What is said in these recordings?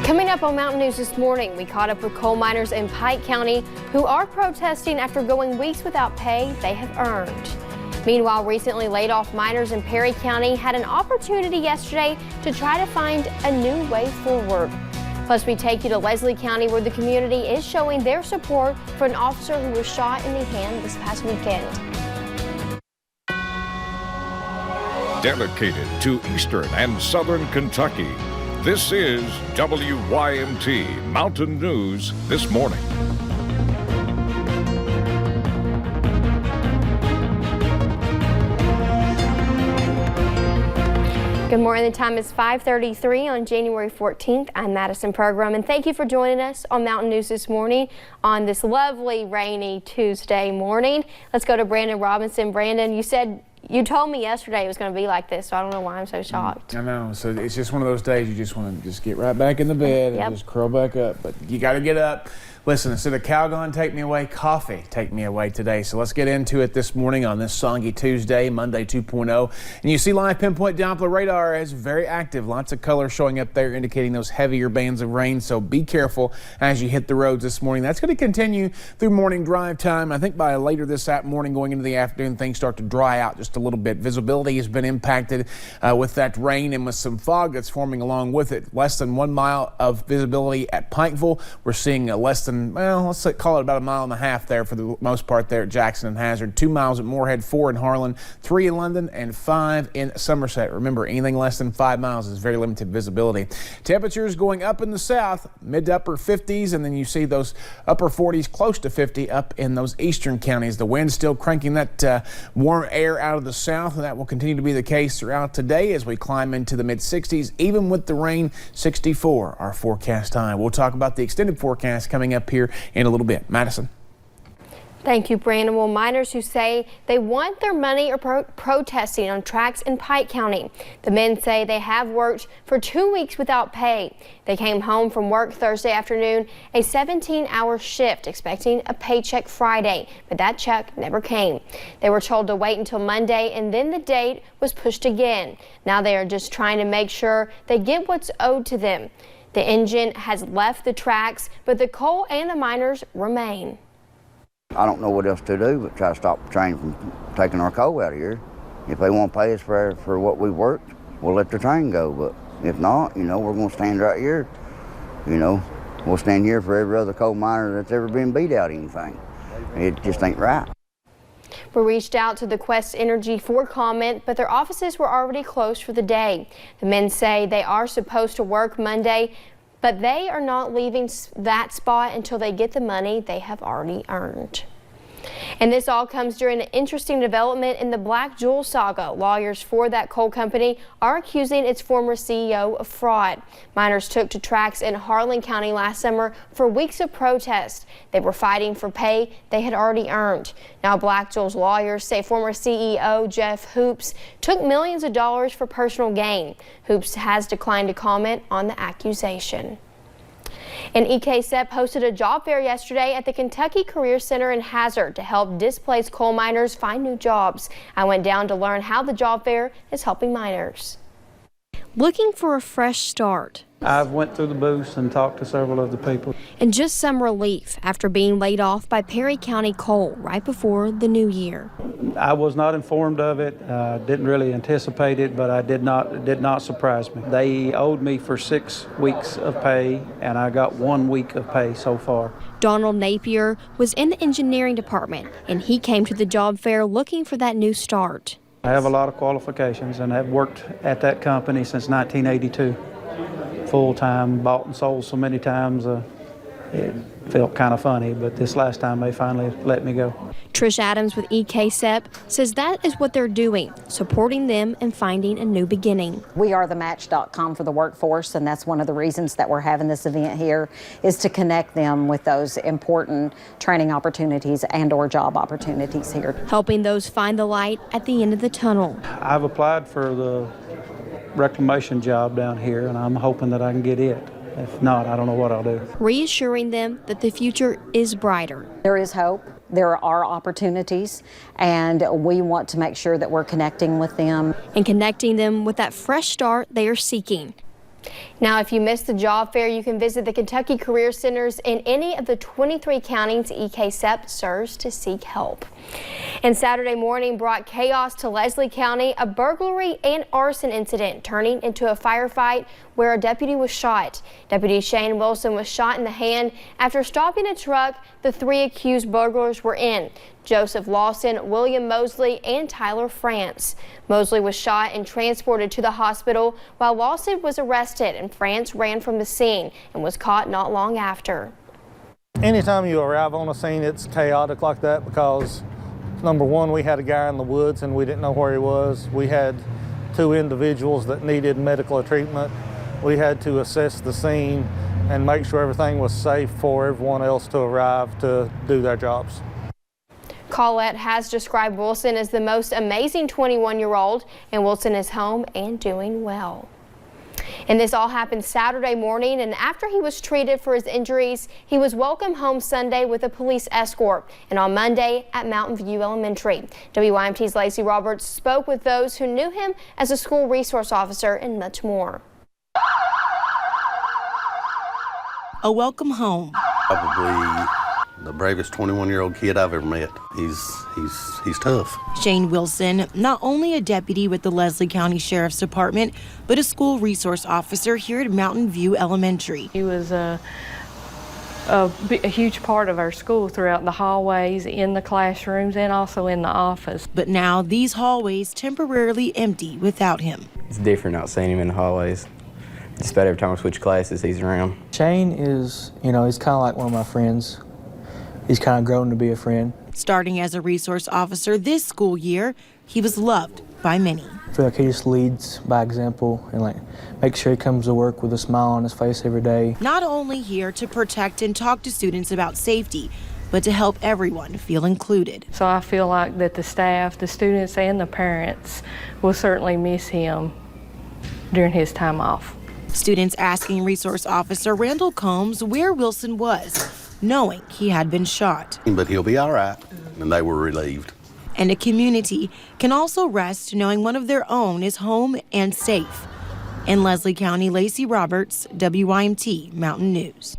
Coming up on Mountain News this morning, we caught up with coal miners in Pike County who are protesting after going weeks without pay they have earned. Meanwhile, recently laid off miners in Perry County had an opportunity yesterday to try to find a new way forward. Plus, we take you to Leslie County where the community is showing their support for an officer who was shot in the hand this past weekend. Dedicated to Eastern and Southern Kentucky, this is WYMT Mountain News This Morning. Good morning. The time is 5:33 on January 14th. I'm Madison Program, and thank you for joining us on Mountain News this morning on this lovely rainy Tuesday morning. Let's go to Brandon Robinson. Brandon, you told me yesterday it was going to be like this, so I don't know why I'm so shocked. I know. So it's just one of those days you just want to just get right back in the bed and just curl back up. But you got to get up. Listen, instead of Calgon take me away, coffee take me away today. So let's get into it this morning on this soggy Tuesday, Monday 2.0. And you see live pinpoint Doppler radar is very active. Lots of color showing up there indicating those heavier bands of rain. So be careful as you hit the roads this morning. That's going to continue through morning drive time. I think by later this morning going into the afternoon, things start to dry out just a little bit. Visibility has been impacted with that rain and with some fog that's forming along with it. Less than 1 mile of visibility at Pikeville. We're seeing less than, well, let's call it about 1.5 miles there for the most part there at Jackson and Hazard. 2 miles at Moorhead, 4 in Harlan, 3 in London, and 5 in Somerset. Remember, anything less than 5 miles is very limited visibility. Temperatures going up in the south, mid to upper 50s, and then you see those upper 40s, close to 50 up in those eastern counties. The wind's still cranking that warm air out of the south, and that will continue to be the case throughout today as we climb into the mid 60s. Even with the rain, 64 our forecast high. We'll talk about the extended forecast coming up here in a little bit. Madison. Thank you, Brandon. Well, miners who say they want their money are protesting on tracks in Pike County. The men say they have worked for 2 weeks without pay. They came home from work Thursday afternoon, a 17-hour shift, expecting a paycheck Friday, but that check never came. They were told to wait until Monday, and then the date was pushed again. Now they are just trying to make sure they get what's owed to them. The engine has left the tracks, but the coal and the miners remain. I don't know what else to do but try to stop the train from taking our coal out of here. If they won't pay us for what we worked, we'll let the train go. But if not, we're going to stand right here. We'll stand here for every other coal miner that's ever been beat out anything. It just ain't right. We reached out to the Quest Energy for comment, but their offices were already closed for the day. The men say they are supposed to work Monday, but they are not leaving that spot until they get the money they have already earned. And this all comes during an interesting development in the Black Jewel saga. Lawyers for that coal company are accusing its former CEO of fraud. Miners took to tracks in Harlan County last summer for weeks of protest. They were fighting for pay they had already earned. Now Black Jewel's lawyers say former CEO Jeff Hoops took millions of dollars for personal gain. Hoops has declined to comment on the accusation. And EKSEP hosted a job fair yesterday at the Kentucky Career Center in Hazard to help displaced coal miners find new jobs. I went down to learn how the job fair is helping miners. Looking for a fresh start. I've went through the booths and talked to several of the people. And just some relief after being laid off by Perry County Coal right before the new year. I was not informed of it, didn't really anticipate it, but it did not surprise me. They owed me for 6 weeks of pay, and I got 1 week of pay so far. Donald Napier was in the engineering department, and he came to the job fair looking for that new start. I have a lot of qualifications and have worked at that company since 1982. Full-time, bought and sold so many times, it felt kind of funny, but this last time they finally let me go. Trish Adams with EKSEP says that is what they're doing, supporting them and finding a new beginning. We are the match.com for the workforce, and that's one of the reasons that we're having this event here, is to connect them with those important training opportunities and or job opportunities here. Helping those find the light at the end of the tunnel. I've applied for the reclamation job down here, and I'm hoping that I can get it. If not, I don't know what I'll do. Reassuring them that the future is brighter. There is hope. There are opportunities, and we want to make sure that we're connecting with them. And connecting them with that fresh start they are seeking. Now, if you missed the job fair, you can visit the Kentucky Career Centers in any of the 23 counties EKSEP serves to seek help. And Saturday morning brought chaos to Leslie County, a burglary and arson incident turning into a firefight where a deputy was shot. Deputy Shane Wilson was shot in the hand after stopping a truck the 3 accused burglars were in: Joseph Lawson, William Mosley, and Tyler France. Mosley was shot and transported to the hospital while Lawson was arrested, and France ran from the scene and was caught not long after. Anytime you arrive on a scene, it's chaotic like that because, number one, we had a guy in the woods and we didn't know where he was. We had 2 individuals that needed medical treatment. We had to assess the scene and make sure everything was safe for everyone else to arrive to do their jobs. Colette has described Wilson as the most amazing 21-year-old, and Wilson is home and doing well. And this all happened Saturday morning, and after he was treated for his injuries, he was welcomed home Sunday with a police escort, and on Monday at Mountain View Elementary. WYMT's Lacey Roberts spoke with those who knew him as a school resource officer and much more. A welcome home. Probably the bravest 21-year-old kid I've ever met. He's tough. Shane Wilson, not only a deputy with the Leslie County Sheriff's Department, but a school resource officer here at Mountain View Elementary. He was a huge part of our school throughout the hallways, in the classrooms, and also in the office. But now these hallways temporarily empty without him. It's different not seeing him in the hallways. Just about every time I switch classes, he's around. Shane is, he's kind of like one of my friends. He's kind of grown to be a friend. Starting as a resource officer this school year, he was loved by many. I feel like he just leads by example and makes sure he comes to work with a smile on his face every day. Not only here to protect and talk to students about safety, but to help everyone feel included. So I feel like that the staff, the students, and the parents will certainly miss him during his time off. Students asking resource officer Randall Combs where Wilson was, knowing he had been shot. But he'll be all right, and they were relieved. And a community can also rest knowing one of their own is home and safe. In Leslie County, Lacey Roberts, WYMT Mountain News.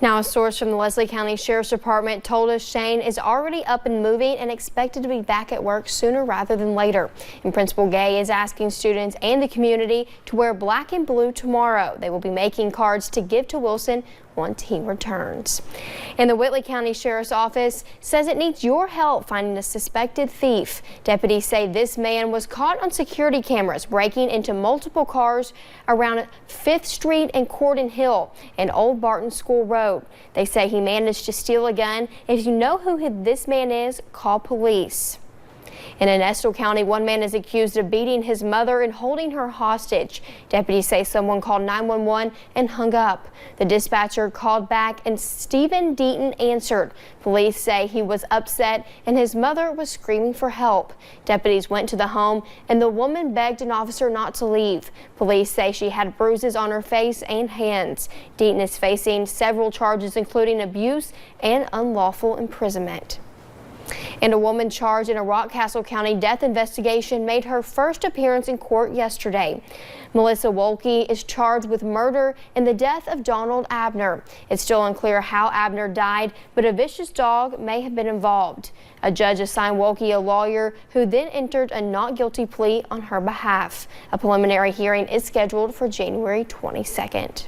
Now, a source from the Leslie County Sheriff's Department told us Shane is already up and moving and expected to be back at work sooner rather than later. And Principal Gay is asking students and the community to wear black and blue tomorrow. They will be making cards to give to Wilson once he returns. And the Whitley County Sheriff's Office says it needs your help finding a suspected thief. Deputies say this man was caught on security cameras breaking into multiple cars around 5th Street and Cordon Hill and Old Barton School Road. They say he managed to steal a gun. If you know who this man is, call police. And in Estill County, one man is accused of beating his mother and holding her hostage. Deputies say someone called 911 and hung up. The dispatcher called back and Stephen Deaton answered. Police say he was upset and his mother was screaming for help. Deputies went to the home and the woman begged an officer not to leave. Police say she had bruises on her face and hands. Deaton is facing several charges, including abuse and unlawful imprisonment. And a woman charged in a Rockcastle County death investigation made her first appearance in court yesterday. Melissa Wolke is charged with murder in the death of Donald Abner. It's still unclear how Abner died, but a vicious dog may have been involved. A judge assigned Wolke a lawyer who then entered a not guilty plea on her behalf. A preliminary hearing is scheduled for January 22nd.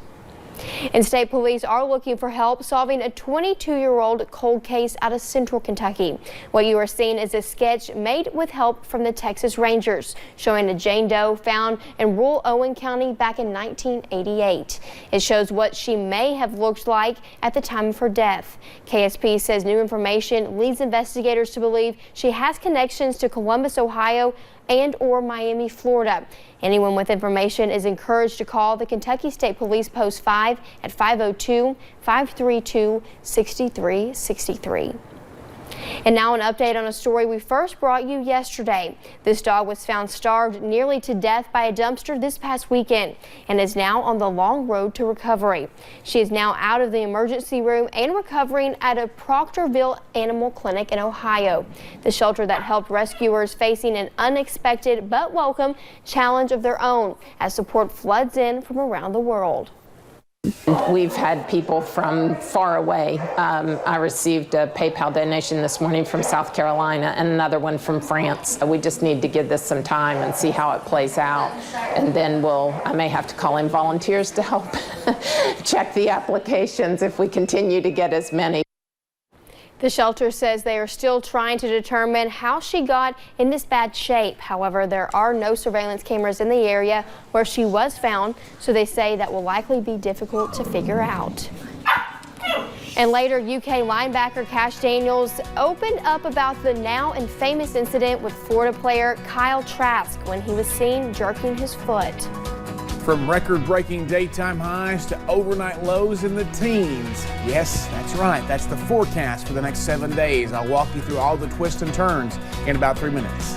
And state police are looking for help solving a 22-year-old cold case out of Central Kentucky. What you are seeing is a sketch made with help from the Texas Rangers, showing a Jane Doe found in rural Owen County back in 1988. It shows what she may have looked like at the time of her death. KSP says new information leads investigators to believe she has connections to Columbus, Ohio, and/or Miami, Florida. Anyone with information is encouraged to call the Kentucky State Police Post 5 at 502-532-6363. And now an update on a story we first brought you yesterday. This dog was found starved nearly to death by a dumpster this past weekend and is now on the long road to recovery. She is now out of the emergency room and recovering at a Proctorville Animal Clinic in Ohio, the shelter that helped rescuers facing an unexpected but welcome challenge of their own as support floods in from around the world. We've had people from far away. I received a PayPal donation this morning from South Carolina and another one from France. We just need to give this some time and see how it plays out. And then I may have to call in volunteers to help check the applications if we continue to get as many. The shelter says they are still trying to determine how she got in this bad shape. However, there are no surveillance cameras in the area where she was found, so they say that will likely be difficult to figure out. And later, UK linebacker Cash Daniels opened up about the now infamous incident with Florida player Kyle Trask when he was seen jerking his foot. From record-breaking daytime highs to overnight lows in the teens. Yes, that's right. That's the forecast for the next 7 days. I'll walk you through all the twists and turns in about 3 minutes.